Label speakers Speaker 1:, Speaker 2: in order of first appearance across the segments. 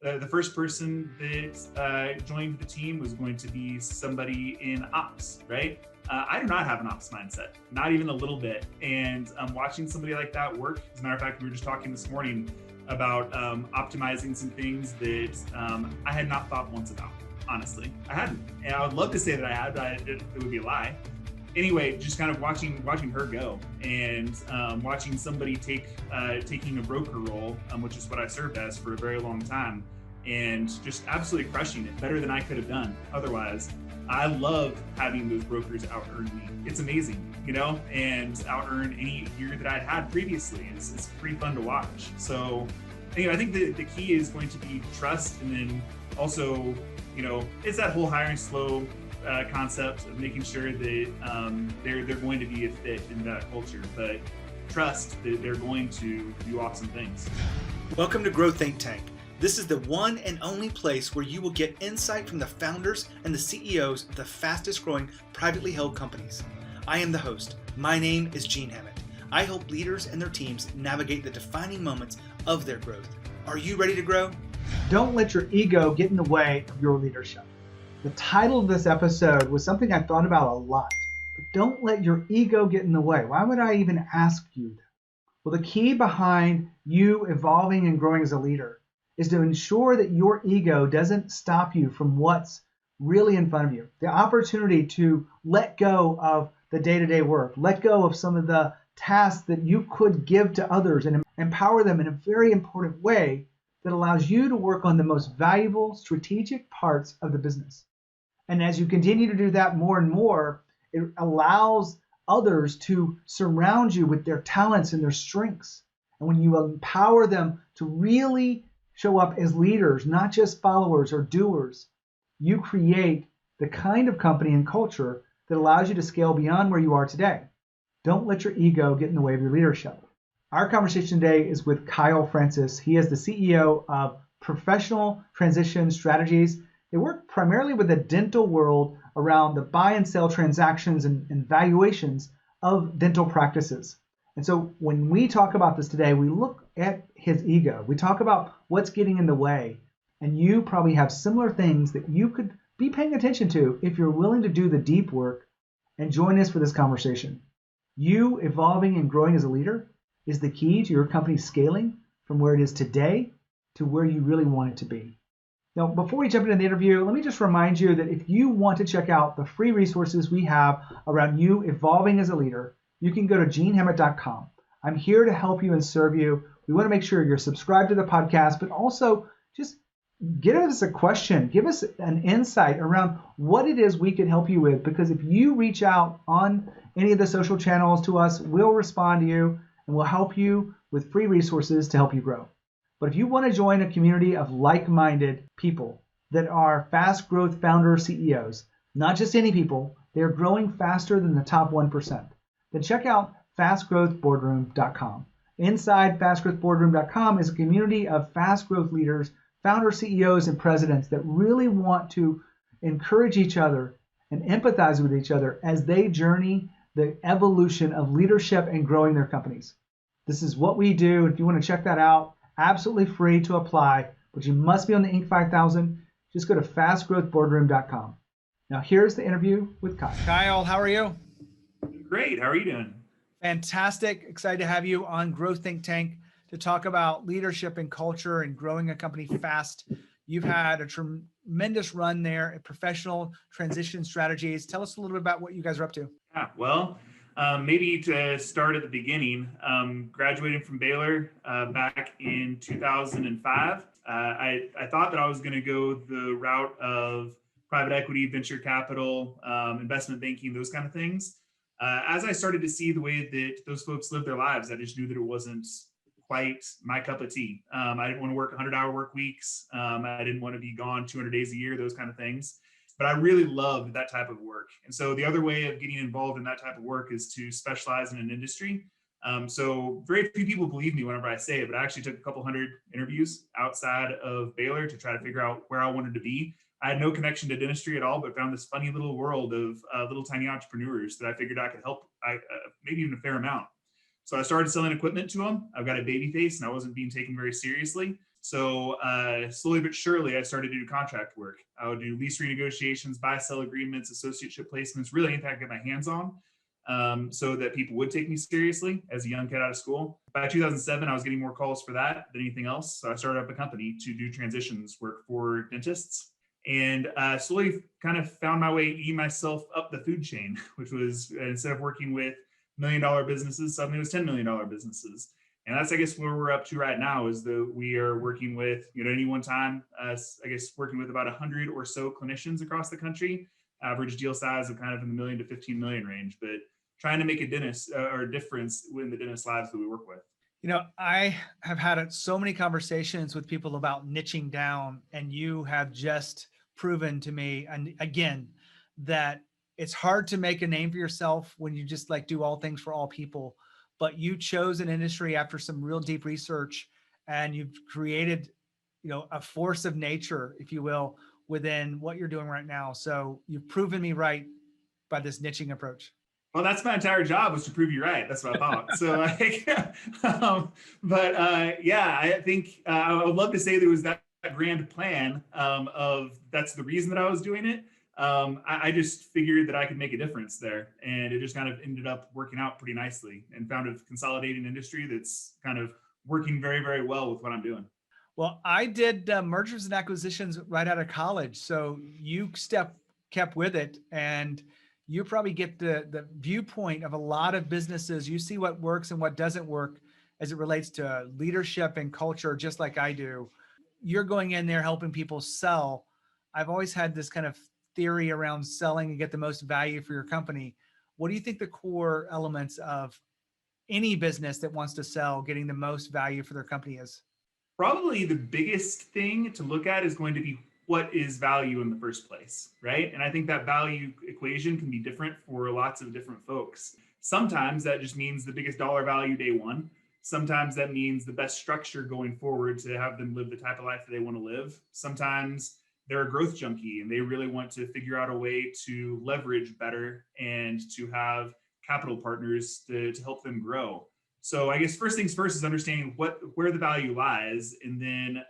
Speaker 1: The first person that joined the team was going to be somebody in ops, right? I do not have an ops mindset, not even a little bit. And watching somebody like that work, as a matter of fact, we were just talking this morning about optimizing some things that I had not thought once about, honestly. I hadn't. And I would love to say that I had, but it would be a lie. Anyway, just kind of watching her go and watching somebody taking a broker role, which is what I served as for a very long time, and just absolutely crushing it, better than I could have done otherwise. I love having those brokers out earn me. It's amazing, and out earn any year that I'd had previously. It's pretty fun to watch. So anyway, I think the key is going to be trust, and then also, it's that whole hiring slow concept of making sure that they're going to be a fit in that culture, but trust that they're going to do awesome things.
Speaker 2: Welcome to Grow Think Tank. This is the one and only place where you will get insight from the founders and the CEOs of the fastest growing privately held companies. I am the host. My name is Gene Hammett. I help leaders and their teams navigate the defining moments of their growth. Are you ready to grow?
Speaker 3: Don't let your ego get in the way of your leadership. The title of this episode was something I thought about a lot, but don't let your ego get in the way. Why would I even ask you that? Well, the key behind you evolving and growing as a leader is to ensure that your ego doesn't stop you from what's really in front of you. The opportunity to let go of the day-to-day work, let go of some of the tasks that you could give to others and empower them in a very important way that allows you to work on the most valuable strategic parts of the business. And as you continue to do that more and more, it allows others to surround you with their talents and their strengths. And when you empower them to really show up as leaders, not just followers or doers, you create the kind of company and culture that allows you to scale beyond where you are today. Don't let your ego get in the way of your leadership. Our conversation today is with Kyle Francis. He is the CEO of Professional Transition Strategies. They work primarily with the dental world around the buy and sell transactions and valuations of dental practices. And so when we talk about this today, we look at his ego. We talk about what's getting in the way. And you probably have similar things that you could be paying attention to if you're willing to do the deep work and join us for this conversation. You evolving and growing as a leader is the key to your company scaling from where it is today to where you really want it to be. Now, before we jump into the interview, let me just remind you that if you want to check out the free resources we have around you evolving as a leader, you can go to genehammett.com. I'm here to help you and serve you. We want to make sure you're subscribed to the podcast, but also just give us a question. Give us an insight around what it is we can help you with, because if you reach out on any of the social channels to us, we'll respond to you and we'll help you with free resources to help you grow. But if you want to join a community of like-minded people that are fast growth founder CEOs, not just any people, they're growing faster than the top 1%, then check out fastgrowthboardroom.com. Inside fastgrowthboardroom.com is a community of fast growth leaders, founder CEOs, and presidents that really want to encourage each other and empathize with each other as they journey the evolution of leadership and growing their companies. This is what we do. If you want to check that out, absolutely free to apply, but you must be on the Inc. 5000. Just go to fastgrowthboardroom.com. Now here's the interview with Kyle.
Speaker 2: Kyle, how are you?
Speaker 1: Great. How are you doing?
Speaker 2: Fantastic. Excited to have you on Grow Think Tank to talk about leadership and culture and growing a company fast. You've had a tremendous run there at Professional Transition Strategies. Tell us a little bit about what you guys are up to.
Speaker 1: Yeah, well, maybe to start at the beginning, graduated from Baylor back in 2005. I thought that I was going to go the route of private equity, venture capital, investment banking, those kind of things. As I started to see the way that those folks live their lives, I just knew that it wasn't quite my cup of tea. I didn't want to work 100-hour work weeks. I didn't want to be gone 200 days a year, those kind of things. But I really loved that type of work. And so the other way of getting involved in that type of work is to specialize in an industry. So very few people believe me whenever I say it, but I actually took a couple hundred interviews outside of Baylor to try to figure out where I wanted to be. I had no connection to dentistry at all, but found this funny little world of little tiny entrepreneurs that I figured I could help, maybe even a fair amount. So I started selling equipment to them. I've got a baby face and I wasn't being taken very seriously. So slowly but surely, I started to do contract work. I would do lease renegotiations, buy-sell agreements, associateship placements, really anything I could get my hands on, so that people would take me seriously as a young kid out of school. By 2007, I was getting more calls for that than anything else. So I started up a company to do transitions work for dentists, and slowly kind of found my way, eating myself up the food chain, which was instead of working with $1 million businesses, suddenly it was $10 million businesses. And that's, I guess, where we're up to right now is that we are working with, any one time, I guess, working with about 100 or so clinicians across the country, average deal size of kind of in the million to 15 million range, but trying to make a dentist or a difference in the dentist lives that we work with.
Speaker 3: I have had so many conversations with people about niching down, and you have just proven to me, and again, that it's hard to make a name for yourself when you just like do all things for all people. But you chose an industry after some real deep research, and you've created, a force of nature, if you will, within what you're doing right now. So you've proven me right by this niching approach.
Speaker 1: Well, that's my entire job, was to prove you right. That's what I thought. So, yeah, I think I would love to say there was that grand plan of that's the reason that I was doing it. I just figured that I could make a difference there, and it just kind of ended up working out pretty nicely, and found a consolidating industry that's kind of working very, very well with what I'm doing.
Speaker 3: Well, I did mergers and acquisitions right out of college, so you kept with it, and you probably get the viewpoint of a lot of businesses. You see what works and what doesn't work as it relates to leadership and culture, just like I do. You're going in there helping people sell. I've always had this kind of theory around selling and get the most value for your company. What do you think the core elements of any business that wants to sell getting the most value for their company is?
Speaker 1: Probably the biggest thing to look at is going to be what is value in the first place, right? And I think that value equation can be different for lots of different folks. Sometimes that just means the biggest dollar value day one. Sometimes that means the best structure going forward to have them live the type of life that they want to live. Sometimes they're a growth junkie and they really want to figure out a way to leverage better and to have capital partners to help them grow. So I guess first things first is understanding where the value lies, and then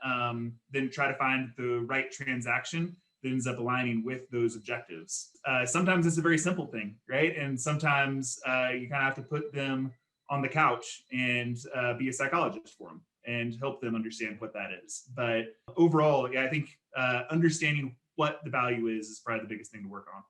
Speaker 1: try to find the right transaction that ends up aligning with those objectives. Sometimes it's a very simple thing, right? And sometimes you kind of have to put them on the couch and be a psychologist for them and help them understand what that is. But overall, yeah, I think understanding what the value is probably the biggest thing to work on.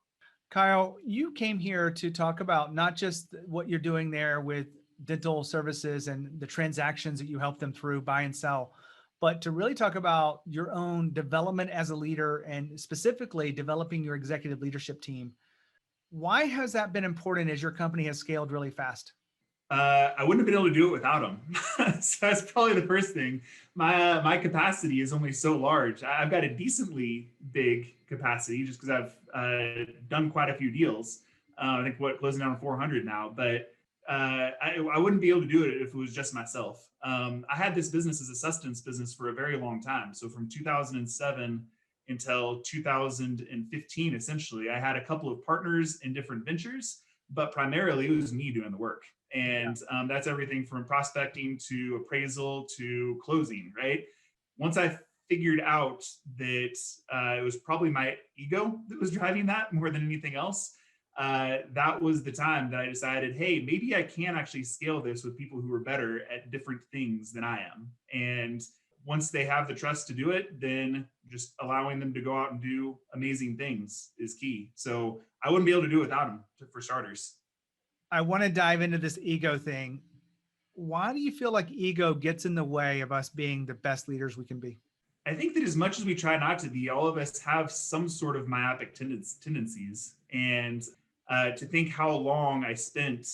Speaker 3: Kyle, you came here to talk about not just what you're doing there with dental services and the transactions that you help them through buy and sell, but to really talk about your own development as a leader and specifically developing your executive leadership team. Why has that been important as your company has scaled really fast?
Speaker 1: I wouldn't have been able to do it without them. So that's probably the first thing. My capacity is only so large. I've got a decently big capacity just because I've done quite a few deals. I think closing down on 400 now, but I wouldn't be able to do it if it was just myself. I had this business as a sustenance business for a very long time. So from 2007 until 2015, essentially, I had a couple of partners in different ventures, but primarily it was me doing the work. And that's everything from prospecting to appraisal to closing, right? Once I figured out that it was probably my ego that was driving that more than anything else, that was the time that I decided, hey, maybe I can actually scale this with people who are better at different things than I am. And once they have the trust to do it, then just allowing them to go out and do amazing things is key. So I wouldn't be able to do it without them, for starters.
Speaker 3: I want to dive into this ego thing. Why do you feel like ego gets in the way of us being the best leaders we can be?
Speaker 1: I think that as much as we try not to be, all of us have some sort of myopic tendencies. And to think how long I spent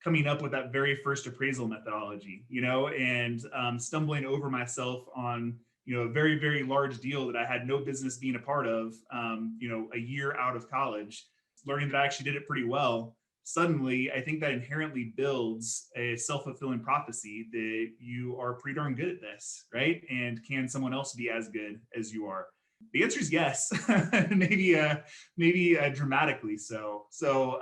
Speaker 1: coming up with that very first appraisal methodology, and stumbling over myself on, a very, very large deal that I had no business being a part of, a year out of college, learning that I actually did it pretty well. Suddenly, I think that inherently builds a self-fulfilling prophecy that you are pretty darn good at this, right? And can someone else be as good as you are? The answer is yes, maybe dramatically so. So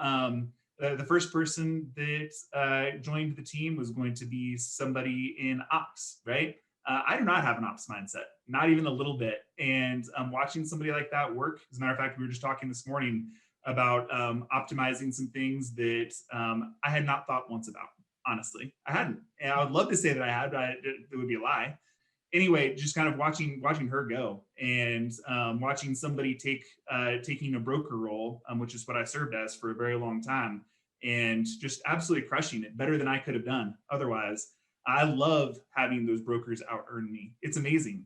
Speaker 1: the first person that joined the team was going to be somebody in ops, right? I do not have an ops mindset, not even a little bit. And watching somebody like that work, as a matter of fact, we were just talking this morning about optimizing some things that I had not thought once about. Honestly, I hadn't. And I would love to say that I had, but it would be a lie. Anyway, just kind of watching her go and watching somebody taking a broker role, which is what I served as for a very long time, and just absolutely crushing it better than I could have done otherwise. I love having those brokers out earn me. It's amazing,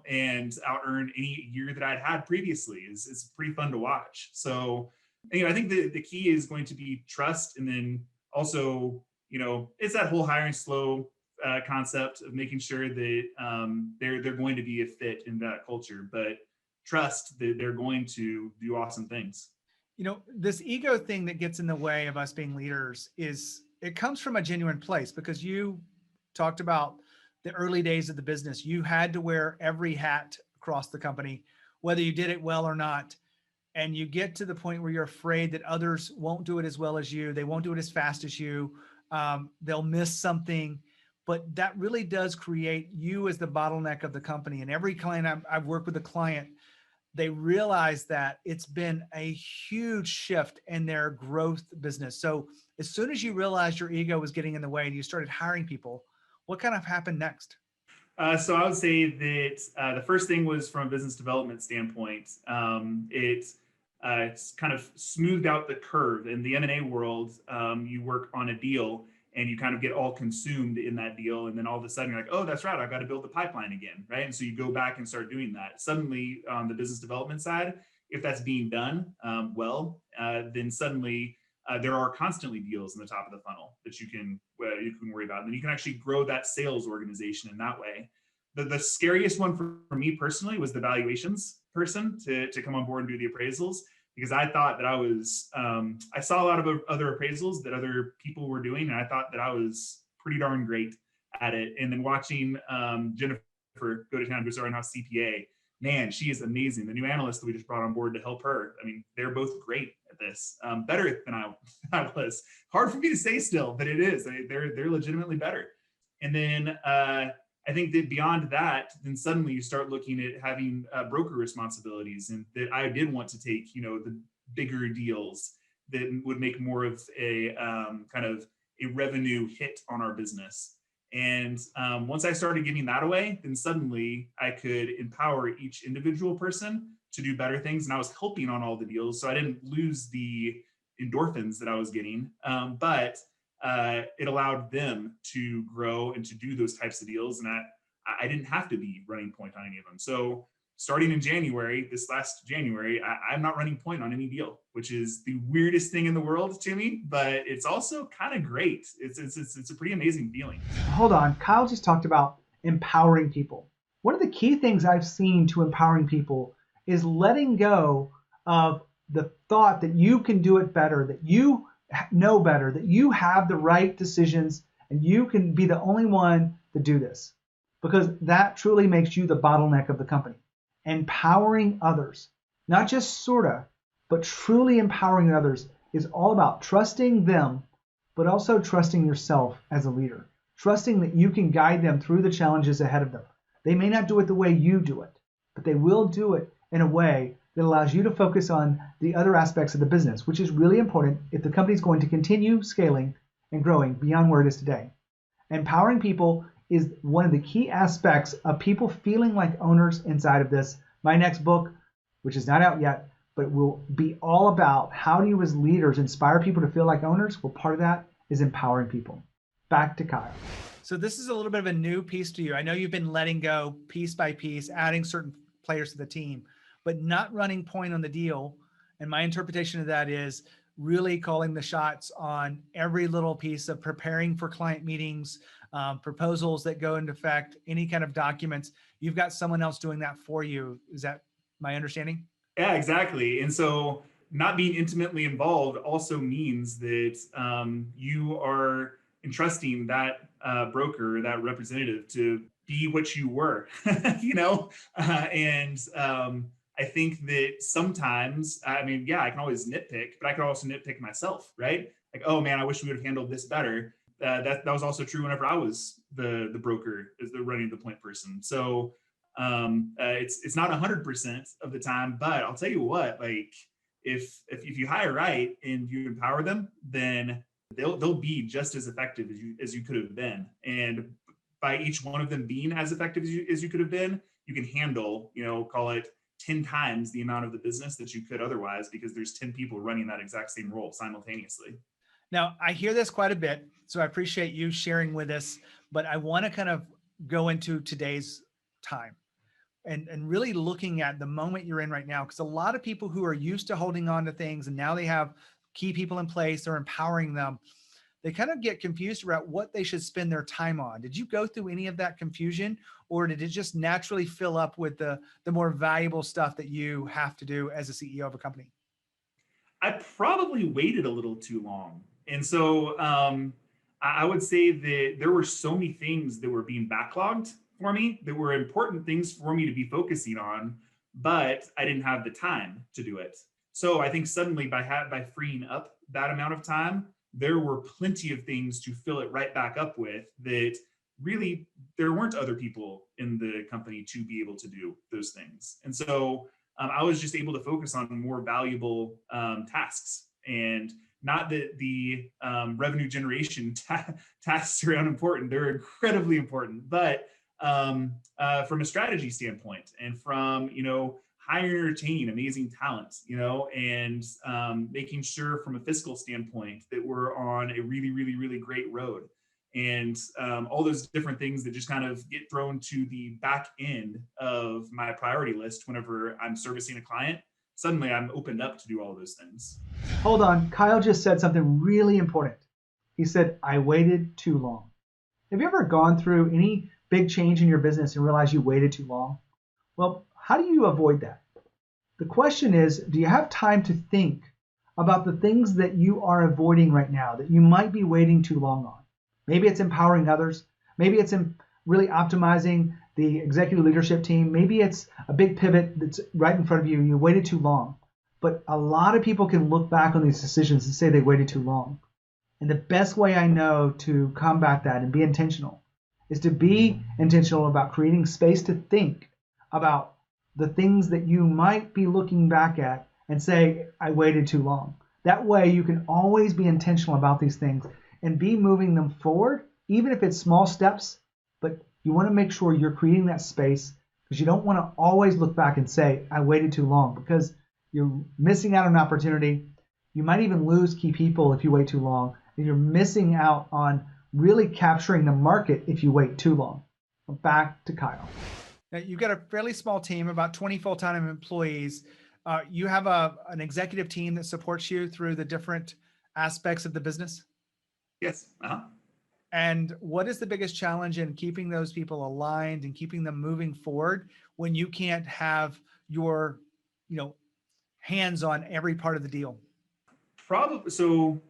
Speaker 1: and out earn any year that I'd had previously is pretty fun to watch. So anyway, I think the key is going to be trust, and then also, it's that whole hiring slow concept of making sure that they're going to be a fit in that culture, but trust that they're going to do awesome things.
Speaker 3: This ego thing that gets in the way of us being leaders it comes from a genuine place, because you talked about the early days of the business. You had to wear every hat across the company, whether you did it well or not. And you get to the point where you're afraid that others won't do it as well as you. They won't do it as fast as you. They'll miss something. But that really does create you as the bottleneck of the company. And every client I've worked with a client, they realize that it's been a huge shift in their growth business. So as soon as you realized your ego was getting in the way and you started hiring people, what kind of happened next?
Speaker 1: So I would say that the first thing was from a business development standpoint. It's kind of smoothed out the curve. In the M&A world, you work on a deal and you kind of get all consumed in that deal. And then all of a sudden you're like, oh, that's right, I've got to build the pipeline again, right? And so you go back and start doing that. Suddenly on the business development side, if that's being done then suddenly there are constantly deals in the top of the funnel that you can worry about. And then you can actually grow that sales organization in that way. The scariest one for me personally was the valuations person to come on board and do the appraisals, because I thought that I saw a lot of other appraisals that other people were doing, and I thought that I was pretty darn great at it. And then watching Jennifer go to town, who's our in-house CPA, man, she is amazing. The new analyst that we just brought on board to help her, I mean, they're both great at this, better than I was. Hard for me to say still, but it is. They're legitimately better. And then I think that beyond that, then suddenly you start looking at having broker responsibilities, and that I did want to take, the bigger deals that would make more of a kind of a revenue hit on our business. And once I started giving that away, then suddenly I could empower each individual person to do better things. And I was helping on all the deals, so I didn't lose the endorphins that I was getting, but it allowed them to grow and to do those types of deals. And I didn't have to be running point on any of them. So starting in January, this last January, I'm not running point on any deal, which is the weirdest thing in the world to me, but it's also kind of great. It's a pretty amazing feeling.
Speaker 3: Hold on. Kyle just talked about empowering people. One of the key things I've seen to empowering people is letting go of the thought that you can do it better, that you know better, that you have the right decisions and you can be the only one to do this, because that truly makes you the bottleneck of the company. Empowering others, not just sorta, but truly empowering others, is all about trusting them, but also trusting yourself as a leader, trusting that you can guide them through the challenges ahead of them. They may not do it the way you do it, but they will do it in a way that allows you to focus on the other aspects of the business, which is really important if the company is going to continue scaling and growing beyond where it is today. Empowering people is one of the key aspects of people feeling like owners inside of this. My next book, which is not out yet, but will be all about how do you as leaders inspire people to feel like owners? Well, part of that is empowering people. Back to Kyle. So this is a little bit of a new piece to you. I know you've been letting go piece by piece, adding certain players to the team, but not running point on the deal. And my interpretation of that is really calling the shots on every little piece of preparing for client meetings, proposals that go into effect, any kind of documents. You've got someone else doing that for you. Is that my understanding?
Speaker 1: Yeah, exactly. And so not being intimately involved also means that you are entrusting that broker, that representative, to be what you were, and I think that sometimes, I mean, yeah, I can always nitpick, but I can also nitpick myself, right? Like, oh man, I wish we would have handled this better. that was also true whenever I was the broker, as the running the point person. So it's not 100% of the time, but I'll tell you what, like if you hire right and you empower them, then they'll be just as effective as you could have been. And by each one of them being as effective as you could have been, you can handle, call it 10 times the amount of the business that you could otherwise, because there's 10 people running that exact same role simultaneously.
Speaker 3: Now, I hear this quite a bit, so I appreciate you sharing with us, but I want to kind of go into today's time and really looking at the moment you're in right now, because a lot of people who are used to holding on to things and now they have key people in place, they're empowering them, they kind of get confused about what they should spend their time on. Did you go through any of that confusion, or did it just naturally fill up with the more valuable stuff that you have to do as a CEO of a company?
Speaker 1: I probably waited a little too long. And so I would say that there were so many things that were being backlogged for me that were important things for me to be focusing on, but I didn't have the time to do it. So I think suddenly by freeing up that amount of time, there were plenty of things to fill it right back up with that really there weren't other people in the company to be able to do those things. And so I was just able to focus on more valuable tasks, and not that the revenue generation tasks are unimportant. They're incredibly important, but from a strategy standpoint and from, hiring and retaining amazing talent, and making sure from a fiscal standpoint that we're on a really, really, really great road. And all those different things that just kind of get thrown to the back end of my priority list whenever I'm servicing a client. Suddenly I'm opened up to do all of those things.
Speaker 3: Hold on. Kyle just said something really important. He said, I waited too long. Have you ever gone through any big change in your business and realized you waited too long? Well, how do you avoid that? The question is, do you have time to think about the things that you are avoiding right now that you might be waiting too long on? Maybe it's empowering others. Maybe it's really optimizing the executive leadership team. Maybe it's a big pivot that's right in front of you and you waited too long. But a lot of people can look back on these decisions and say they waited too long. And the best way I know to combat that and be intentional is to be intentional about creating space to think about the things that you might be looking back at and say, I waited too long. That way you can always be intentional about these things and be moving them forward, even if it's small steps, but you want to make sure you're creating that space, because you don't want to always look back and say, I waited too long, because you're missing out on an opportunity. You might even lose key people if you wait too long, and you're missing out on really capturing the market if you wait too long. Back to Kyle. Now, you've got a fairly small team, about 20 full-time employees. You have an executive team that supports you through the different aspects of the business?
Speaker 1: Yes.
Speaker 3: And what is the biggest challenge in keeping those people aligned and keeping them moving forward when you can't have your, hands on every part of the deal?
Speaker 1: Probably. So,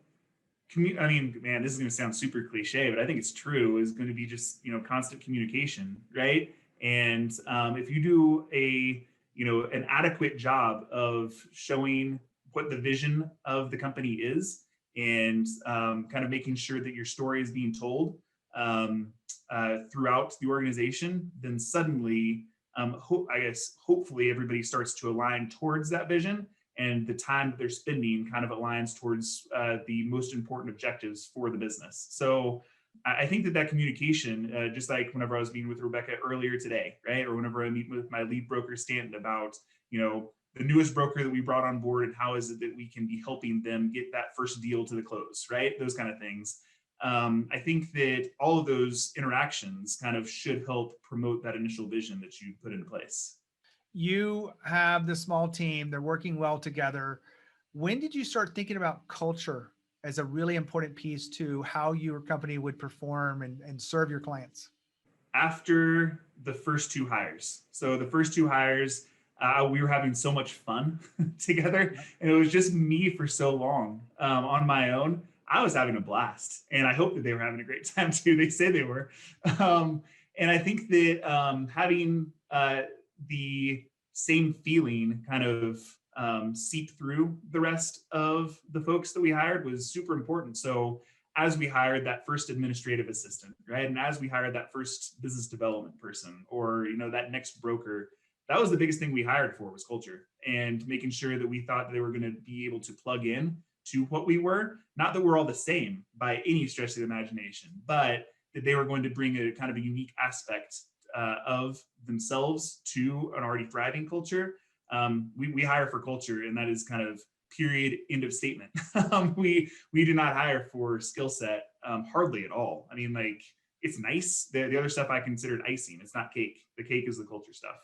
Speaker 1: I mean, man, this is going to sound super cliche, but I think it's true, is going to be just, constant communication, right? And if you do an adequate job of showing what the vision of the company is, and kind of making sure that your story is being told throughout the organization, then suddenly, hopefully everybody starts to align towards that vision, and the time that they're spending kind of aligns towards the most important objectives for the business. So I think that communication, just like whenever I was meeting with Rebecca earlier today, right? Or whenever I meet with my lead broker, Stanton, about, the newest broker that we brought on board and how is it that we can be helping them get that first deal to the close, right? Those kind of things. I think that all of those interactions kind of should help promote that initial vision that you put into place.
Speaker 3: You have the small team, they're working well together. When did you start thinking about culture as a really important piece to how your company would perform and serve your clients?
Speaker 1: After the first two hires. So the first two hires, we were having so much fun together, and it was just me for so long on my own. I was having a blast, and I hope that they were having a great time too. They say they were. And I think that having the same feeling kind of seep through the rest of the folks that we hired was super important. So as we hired that first administrative assistant, right? And as we hired that first business development person, or, that next broker, that was the biggest thing we hired for, was culture, and making sure that we thought that they were going to be able to plug in to what we were. Not that we're all the same by any stretch of the imagination, but that they were going to bring a kind of a unique aspect of themselves to an already thriving culture. We hire for culture, and that is kind of period, end of statement. We do not hire for skill set, hardly at all. I mean, like, it's nice. The other stuff I considered icing. It's not cake. The cake is the culture stuff.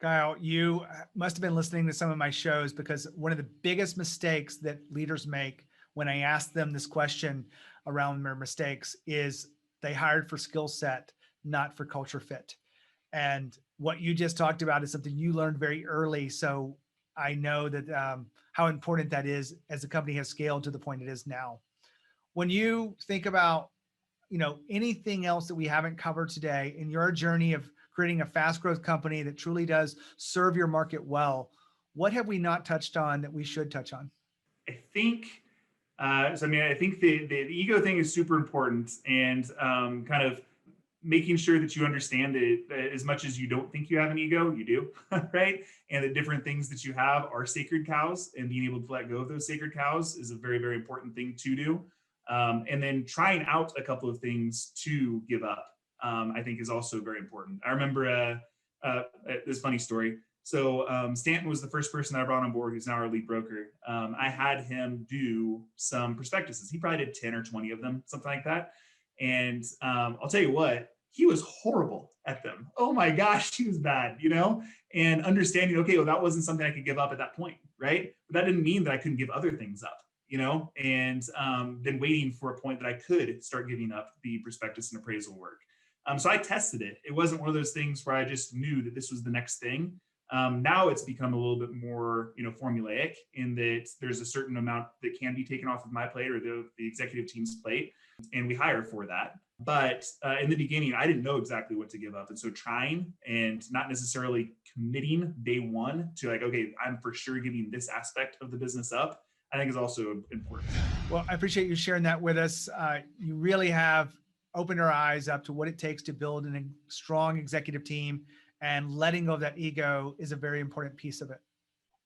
Speaker 4: Kyle, you must have been listening to some of my shows, because one of the biggest mistakes that leaders make when I ask them this question around their mistakes is they hired for skill set, not for culture fit. And what you just talked about is something you learned very early. So I know that how important that is as the company has scaled to the point it is now. When you think about, anything else that we haven't covered today in your journey of creating a fast growth company that truly does serve your market well, what have we not touched on that we should touch on?
Speaker 1: I think, I think the ego thing is super important, and kind of making sure that you understand that as much as you don't think you have an ego, you do, right? And the different things that you have are sacred cows, and being able to let go of those sacred cows is a very, very important thing to do. And then trying out a couple of things to give up, I think, is also very important. I remember this funny story. So Stanton was the first person that I brought on board, who's now our lead broker. I had him do some prospectuses. He probably did 10 or 20 of them, something like that. And I'll tell you what, he was horrible at them. Oh my gosh, he was bad, and understanding, okay, well, that wasn't something I could give up at that point, right? But that didn't mean that I couldn't give other things up, and then waiting for a point that I could start giving up the prospectus and appraisal work. So I tested it. It wasn't one of those things where I just knew that this was the next thing. Now it's become a little bit more, formulaic, in that there's a certain amount that can be taken off of my plate or the executive team's plate, and we hire for that. But in the beginning, I didn't know exactly what to give up. And so trying and not necessarily committing day one to like, okay, I'm for sure giving this aspect of the business up, I think is also important.
Speaker 4: Well, I appreciate you sharing that with us. You really have opened our eyes up to what it takes to build a strong executive team, and letting go of that ego is a very important piece of it.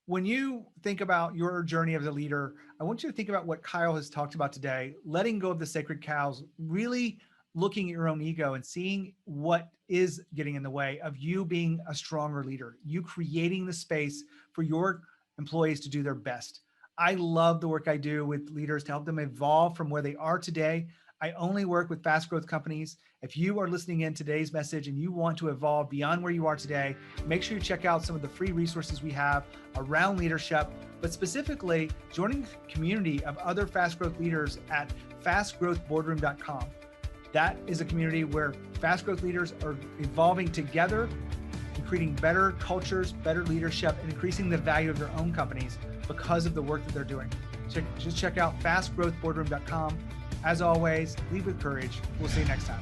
Speaker 4: When you think about your journey as a leader, I want you to think about what Kyle has talked about today, letting go of the sacred cows, really looking at your own ego and seeing what is getting in the way of you being a stronger leader, you creating the space for your employees to do their best. I love the work I do with leaders to help them evolve from where they are today. I only work with fast growth companies. If you are listening in today's message and you want to evolve beyond where you are today, make sure you check out some of the free resources we have around leadership, but specifically joining a community of other fast growth leaders at fastgrowthboardroom.com. That is a community where fast growth leaders are evolving together and creating better cultures, better leadership, and increasing the value of their own companies because of the work that they're doing. So just check out fastgrowthboardroom.com. As always, lead with courage. We'll see you next time.